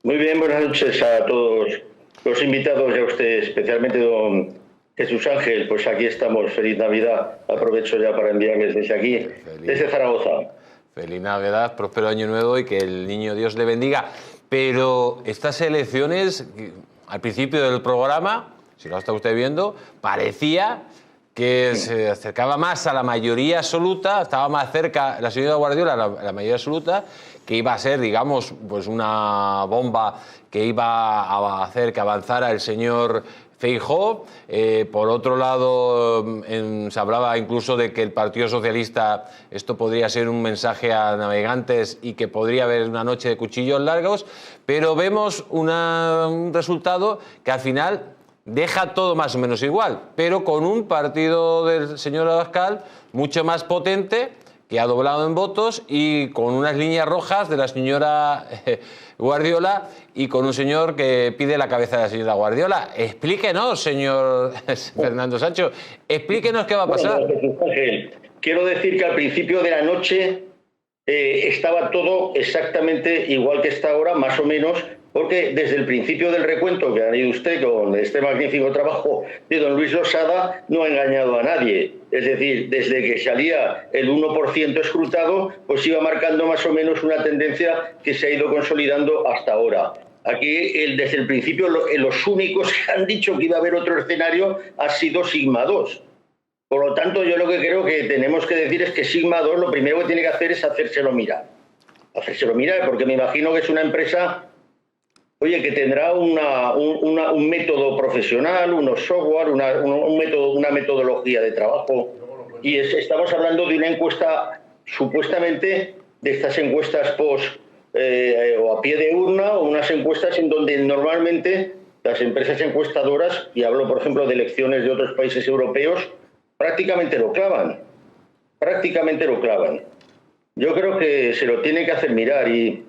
Muy bien, buenas noches a todos los invitados y a usted, especialmente don Jesús Ángel. Pues aquí estamos, feliz Navidad. Aprovecho ya para enviarles desde aquí, desde Zaragoza. Feliz Navidad, próspero año nuevo y que el niño Dios le bendiga. Pero estas elecciones, al principio del programa, si lo está usted viendo, parecía que se acercaba más a la mayoría absoluta, estaba más cerca la señora Guardiola, la mayoría absoluta, que iba a ser, digamos, pues una bomba que iba a hacer que avanzara el señor Feijóo. Por otro lado, se hablaba incluso de que el Partido Socialista, esto podría ser un mensaje a navegantes y que podría haber una noche de cuchillos largos, pero vemos un resultado que al final deja todo más o menos igual, pero con un partido del señor Abascal mucho más potente, que ha doblado en votos y con unas líneas rojas de la señora Guardiola y con un señor que pide la cabeza de la señora Guardiola. Explíquenos, señor Fernando Sancho, explíquenos qué va a pasar. Bueno, Ángel, quiero decir que al principio de la noche estaba todo exactamente igual que está ahora, más o menos, porque desde el principio del recuento que ha leído usted con este magnífico trabajo de don Luis Losada, no ha engañado a nadie. Es decir, desde que salía el 1% escrutado, pues iba marcando más o menos una tendencia que se ha ido consolidando hasta ahora. Aquí, desde el principio, los únicos que han dicho que iba a haber otro escenario ha sido Sigma 2. Por lo tanto, yo lo que creo que tenemos que decir es que Sigma 2 lo primero que tiene que hacer es hacérselo mirar. Hacérselo mirar, porque me imagino que es una empresa, oye, que tendrá un método profesional, unos software, una metodología de trabajo. Y estamos hablando de una encuesta, supuestamente, de estas encuestas post o a pie de urna, o unas encuestas en donde normalmente las empresas encuestadoras, y hablo, por ejemplo, de elecciones de otros países europeos, prácticamente lo clavan. Prácticamente lo clavan. Yo creo que se lo tiene que hacer mirar y,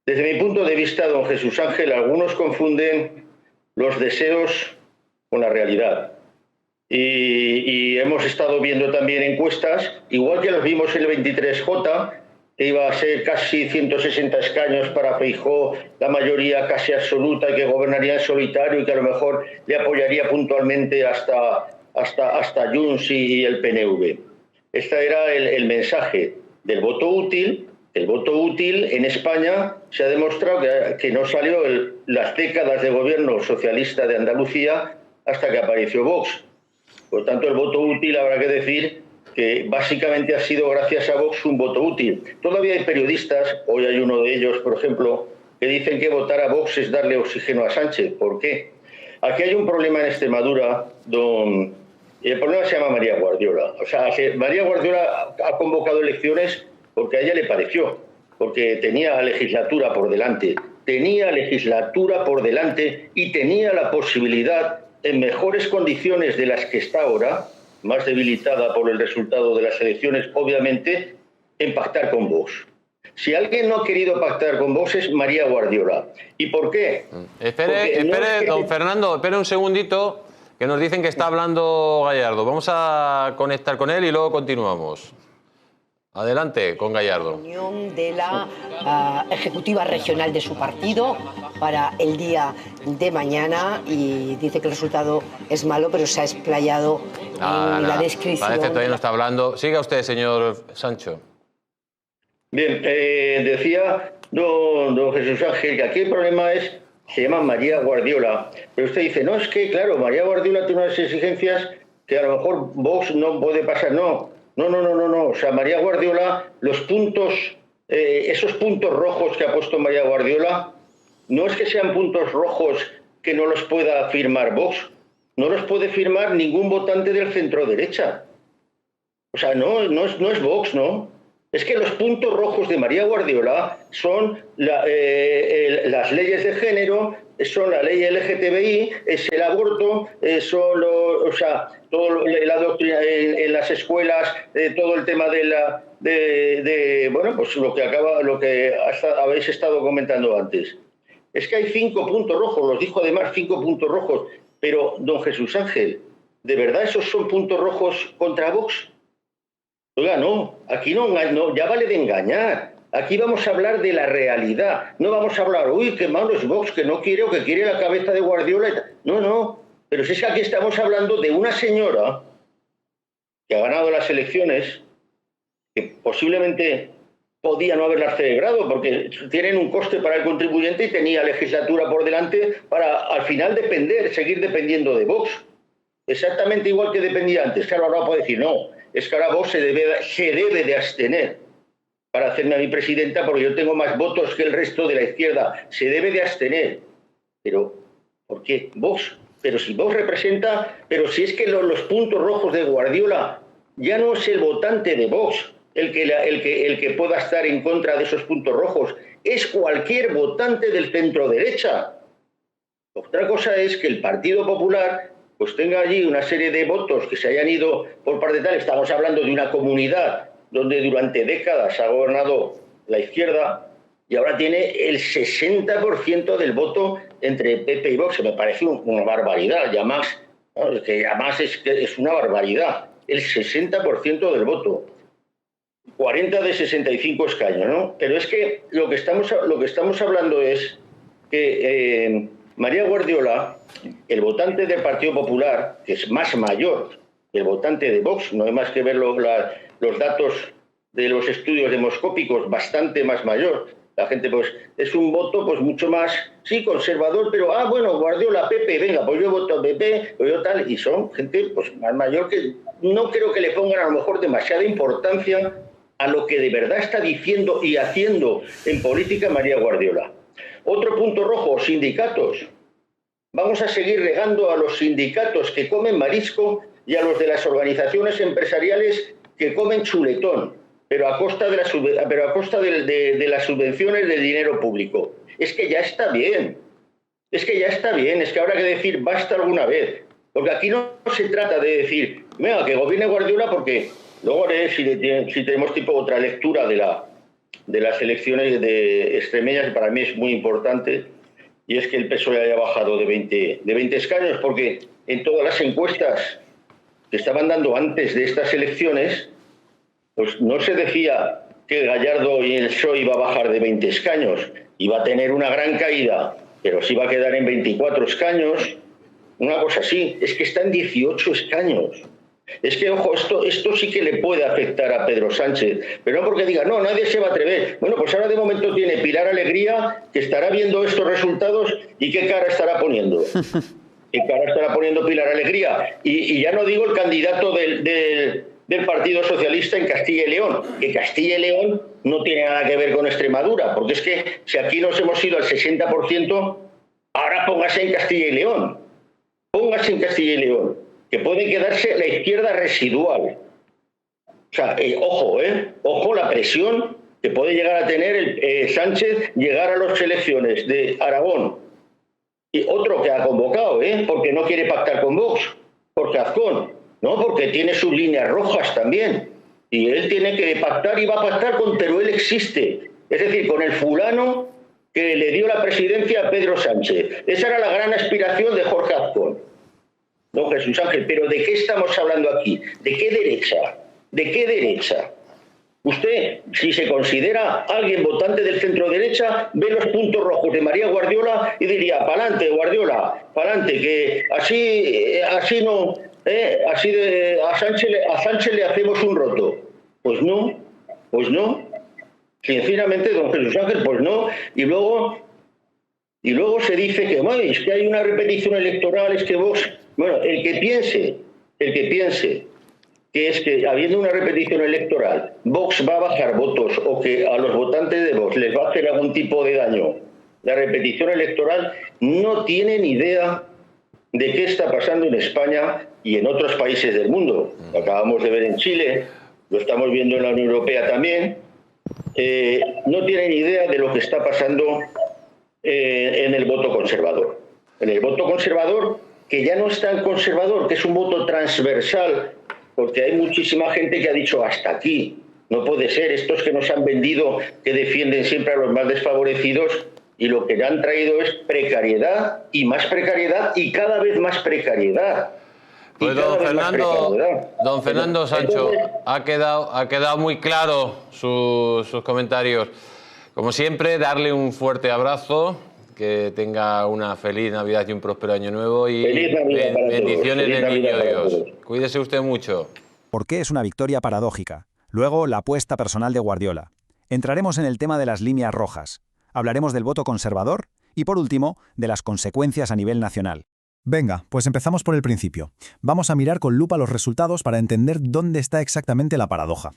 desde mi punto de vista, don Jesús Ángel, algunos confunden los deseos con la realidad. Y hemos estado viendo también encuestas, igual que los vimos en el 23J, que iba a ser casi 160 escaños para Feijóo, la mayoría casi absoluta, que gobernaría en solitario y que a lo mejor le apoyaría puntualmente hasta Junts y el PNV. Este era el mensaje del voto útil. El voto útil en España se ha demostrado que no salió las décadas de gobierno socialista de Andalucía hasta que apareció Vox. Por lo tanto, el voto útil habrá que decir que básicamente ha sido gracias a Vox un voto útil. Todavía hay periodistas, hoy hay uno de ellos, por ejemplo, que dicen que votar a Vox es darle oxígeno a Sánchez. ¿Por qué? Aquí hay un problema en Extremadura, y el problema se llama María Guardiola. O sea, María Guardiola ha convocado elecciones porque a ella le pareció, porque tenía legislatura por delante. Tenía legislatura por delante y tenía la posibilidad, en mejores condiciones de las que está ahora, más debilitada por el resultado de las elecciones, obviamente, en pactar con Vox. Si alguien no ha querido pactar con Vox es María Guardiola. ¿Y por qué? Espere, don Fernando, espere un segundito, que nos dicen que está hablando Gallardo. Vamos a conectar con él y luego continuamos. Adelante con Gallardo. Reunión de la ejecutiva regional de su partido para el día de mañana y dice que el resultado es malo, pero se ha explayado en la descripción. Parece que todavía no está hablando. Siga usted, señor Sancho. Bien, decía don Jesús Ángel que aquí el problema se llama María Guardiola, pero usted dice, no, es que claro, María Guardiola tiene unas exigencias que a lo mejor Vox no puede pasar. No, o sea, María Guardiola, los puntos, esos puntos rojos que ha puesto María Guardiola, no es que sean puntos rojos que no los pueda firmar Vox, no los puede firmar ningún votante del centro derecha. O sea, no es Vox, ¿no? Es que los puntos rojos de María Guardiola son las leyes de género, son la ley LGTBI, es el aborto, son todo la doctrina en las escuelas, todo el tema bueno, pues lo que habéis estado comentando antes. Es que hay 5 puntos rojos, los dijo además 5 puntos rojos, pero don Jesús Ángel, ¿de verdad esos son puntos rojos contra Vox? Oiga, no, aquí no, ya vale de engañar. Aquí vamos a hablar de la realidad. No vamos a hablar, uy, qué malo es Vox, que no quiere o que quiere la cabeza de Guardiola. No, no. Pero si es que aquí estamos hablando de una señora que ha ganado las elecciones, que posiblemente podía no haberlas celebrado porque tienen un coste para el contribuyente y tenía legislatura por delante para al final seguir dependiendo de Vox. Exactamente igual que dependía antes. Claro, ahora puede decir, no, es que ahora Vox se debe de abstener para hacerme a mi presidenta porque yo tengo más votos que el resto de la izquierda. Se debe de abstener. Pero, ¿por qué? Vox. Pero si Vox representa, pero si es que los puntos rojos de Guardiola ya no es el votante de Vox el que pueda estar en contra de esos puntos rojos, es cualquier votante del centro derecha. Otra cosa es que el Partido Popular pues tenga allí una serie de votos que se hayan ido por parte de tal. Estamos hablando de una comunidad donde durante décadas ha gobernado la izquierda y ahora tiene el 60% del voto entre PP y Vox. Me parece una barbaridad, ya más, ¿no? Que además es una barbaridad. El 60% del voto. 40 de 65 escaños, ¿no? Pero es que lo que estamos hablando es que María Guardiola, el votante del Partido Popular, que es más mayor que el votante de Vox, no hay más que ver los datos de los estudios demoscópicos, bastante más mayor. La gente, pues, es un voto, pues, mucho más, sí, conservador, pero, bueno, Guardiola, PP, venga, pues yo voto a PP, pues yo tal, y son gente, pues, más mayor que... No creo que le pongan a lo mejor demasiada importancia a lo que de verdad está diciendo y haciendo en política María Guardiola. Otro punto rojo, sindicatos. Vamos a seguir regando a los sindicatos que comen marisco y a los de las organizaciones empresariales que comen chuletón, pero a costa de las subvenciones del dinero público. Es que ya está bien. Es que habrá que decir basta alguna vez. Porque aquí no se trata de decir, venga, que gobierne Guardiola porque... Luego haré, si tenemos tipo otra lectura de las elecciones de extremeñas, que para mí es muy importante, y es que el PSOE haya bajado de 20 escaños, porque en todas las encuestas que estaban dando antes de estas elecciones, pues no se decía que Gallardo y el PSOE iba a bajar de 20 escaños, iba a tener una gran caída, pero sí va a quedar en 24 escaños, una cosa así, es que está en 18 escaños. Es que, ojo, esto sí que le puede afectar a Pedro Sánchez, pero no porque diga, no, nadie se va a atrever. Bueno, pues ahora de momento tiene Pilar Alegría, que estará viendo estos resultados y qué cara estará poniendo. ¿Qué cara estará poniendo Pilar Alegría? Y ya no digo el candidato del Partido Socialista en Castilla y León, que Castilla y León no tiene nada que ver con Extremadura, porque es que si aquí nos hemos ido al 60%, ahora póngase en Castilla y León. Póngase en Castilla y León, que puede quedarse la izquierda residual. O sea, ojo la presión que puede llegar a tener Sánchez llegar a las elecciones de Aragón. Y otro que ha convocado, porque no quiere pactar con Vox, porque Azcón, no, porque tiene sus líneas rojas también. Y él tiene que pactar y va a pactar con Teruel existe. Es decir, con el fulano que le dio la presidencia a Pedro Sánchez. Esa era la gran aspiración de Jorge Azcón. Don Jesús Ángel, pero ¿de qué estamos hablando aquí? ¿De qué derecha? ¿De qué derecha? Usted, si se considera alguien votante del centro derecha, ve los puntos rojos de María Guardiola y diría, pa'lante, Guardiola, pa'lante, que así no, a Sánchez le hacemos un roto. Pues no. Sinceramente, don Jesús Ángel, pues no. Y luego se dice que, es que hay una repetición electoral, es que Vox... Bueno, el que piense que es que habiendo una repetición electoral, Vox va a bajar votos o que a los votantes de Vox les va a hacer algún tipo de daño la repetición electoral, no tiene ni idea de qué está pasando en España y en otros países del mundo. Lo acabamos de ver en Chile, lo estamos viendo en la Unión Europea también. No tiene ni idea de lo que está pasando en el voto conservador. En el voto conservador, que ya no es tan conservador, que es un voto transversal, porque hay muchísima gente que ha dicho hasta aquí, no puede ser, estos que nos han vendido, que defienden siempre a los más desfavorecidos, y lo que han traído es precariedad y más precariedad y cada vez más precariedad. Pues cada vez más precariedad. don Fernando Sancho, Entonces, ha quedado muy claro sus comentarios. Como siempre, darle un fuerte abrazo, que tenga una feliz Navidad y un próspero Año Nuevo y Feliz Navidad para todos. bendiciones Feliz del Navidad Niño para Dios. todos. Cuídese usted mucho. ¿Por qué es una victoria paradójica? Luego, la apuesta personal de Guardiola. Entraremos en el tema de las líneas rojas. Hablaremos del voto conservador y, por último, de las consecuencias a nivel nacional. Venga, pues empezamos por el principio. Vamos a mirar con lupa los resultados para entender dónde está exactamente la paradoja.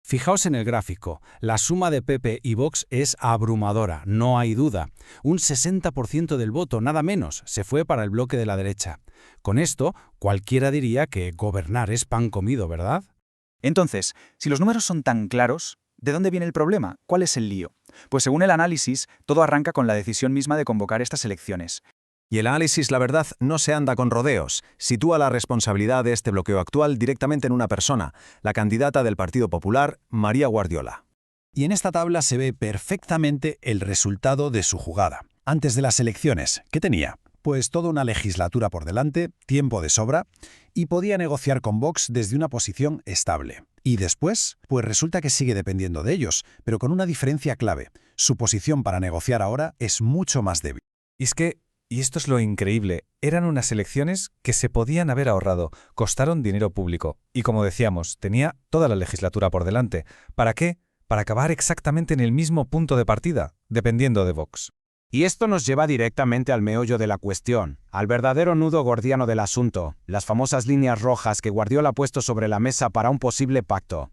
Fijaos en el gráfico. La suma de PP y Vox es abrumadora, no hay duda. Un 60% del voto, nada menos, se fue para el bloque de la derecha. Con esto, cualquiera diría que gobernar es pan comido, ¿verdad? Entonces, si los números son tan claros, ¿de dónde viene el problema? ¿Cuál es el lío? Pues según el análisis, todo arranca con la decisión misma de convocar estas elecciones. Y el análisis, la verdad, no se anda con rodeos. Sitúa la responsabilidad de este bloqueo actual directamente en una persona, la candidata del Partido Popular, María Guardiola. Y en esta tabla se ve perfectamente el resultado de su jugada. Antes de las elecciones, ¿qué tenía? Pues toda una legislatura por delante, tiempo de sobra, y podía negociar con Vox desde una posición estable. Y después, pues resulta que sigue dependiendo de ellos, pero con una diferencia clave. Su posición para negociar ahora es mucho más débil. Y esto es lo increíble, eran unas elecciones que se podían haber ahorrado, costaron dinero público, y como decíamos, tenía toda la legislatura por delante. ¿Para qué? Para acabar exactamente en el mismo punto de partida, dependiendo de Vox. Y esto nos lleva directamente al meollo de la cuestión, al verdadero nudo gordiano del asunto, las famosas líneas rojas que Guardiola ha puesto sobre la mesa para un posible pacto.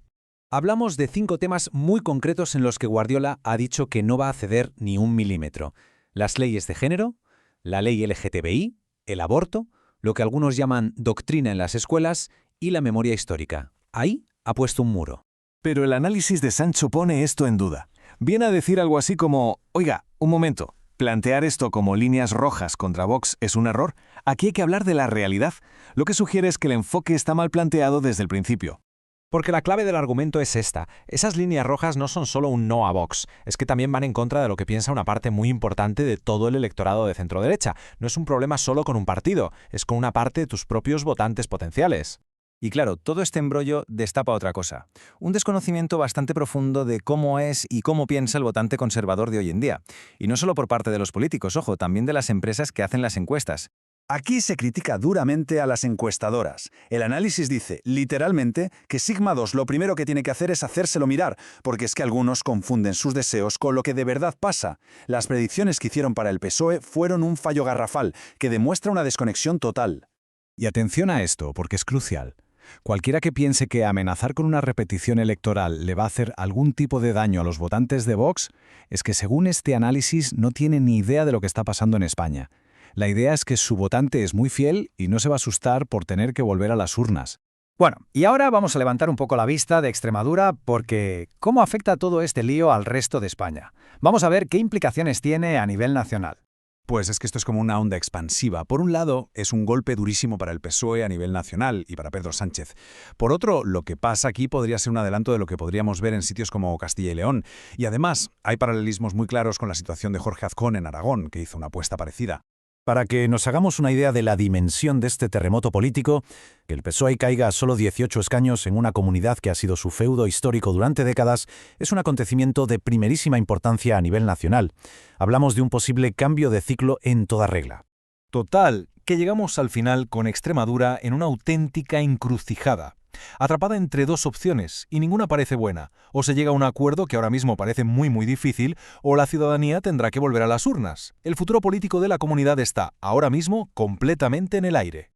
Hablamos de 5 temas muy concretos en los que Guardiola ha dicho que no va a ceder ni un milímetro. Las leyes de género, la ley LGTBI, el aborto, lo que algunos llaman doctrina en las escuelas y la memoria histórica. Ahí ha puesto un muro. Pero el análisis de Sancho pone esto en duda. Viene a decir algo así como, oiga, un momento, plantear esto como líneas rojas contra Vox es un error. Aquí hay que hablar de la realidad. Lo que sugiere es que el enfoque está mal planteado desde el principio. Porque la clave del argumento es esta. Esas líneas rojas no son solo un no a Vox, es que también van en contra de lo que piensa una parte muy importante de todo el electorado de centro-derecha. No es un problema solo con un partido, es con una parte de tus propios votantes potenciales. Y claro, todo este embrollo destapa otra cosa. Un desconocimiento bastante profundo de cómo es y cómo piensa el votante conservador de hoy en día. Y no solo por parte de los políticos, ojo, también de las empresas que hacen las encuestas. Aquí se critica duramente a las encuestadoras. El análisis dice, literalmente, que Sigma 2 lo primero que tiene que hacer es hacérselo mirar, porque es que algunos confunden sus deseos con lo que de verdad pasa. Las predicciones que hicieron para el PSOE fueron un fallo garrafal, que demuestra una desconexión total. Y atención a esto, porque es crucial. Cualquiera que piense que amenazar con una repetición electoral le va a hacer algún tipo de daño a los votantes de Vox, es que según este análisis no tiene ni idea de lo que está pasando en España. La idea es que su votante es muy fiel y no se va a asustar por tener que volver a las urnas. Bueno, y ahora vamos a levantar un poco la vista de Extremadura porque ¿cómo afecta todo este lío al resto de España? Vamos a ver qué implicaciones tiene a nivel nacional. Pues es que esto es como una onda expansiva. Por un lado, es un golpe durísimo para el PSOE a nivel nacional y para Pedro Sánchez. Por otro, lo que pasa aquí podría ser un adelanto de lo que podríamos ver en sitios como Castilla y León. Y además, hay paralelismos muy claros con la situación de Jorge Azcón en Aragón, que hizo una apuesta parecida. Para que nos hagamos una idea de la dimensión de este terremoto político, que el PSOE caiga a solo 18 escaños en una comunidad que ha sido su feudo histórico durante décadas, es un acontecimiento de primerísima importancia a nivel nacional. Hablamos de un posible cambio de ciclo en toda regla. Total, que llegamos al final con Extremadura en una auténtica encrucijada. Atrapada entre dos opciones, y ninguna parece buena. O se llega a un acuerdo que ahora mismo parece muy difícil, o la ciudadanía tendrá que volver a las urnas. El futuro político de la comunidad está, ahora mismo, completamente en el aire.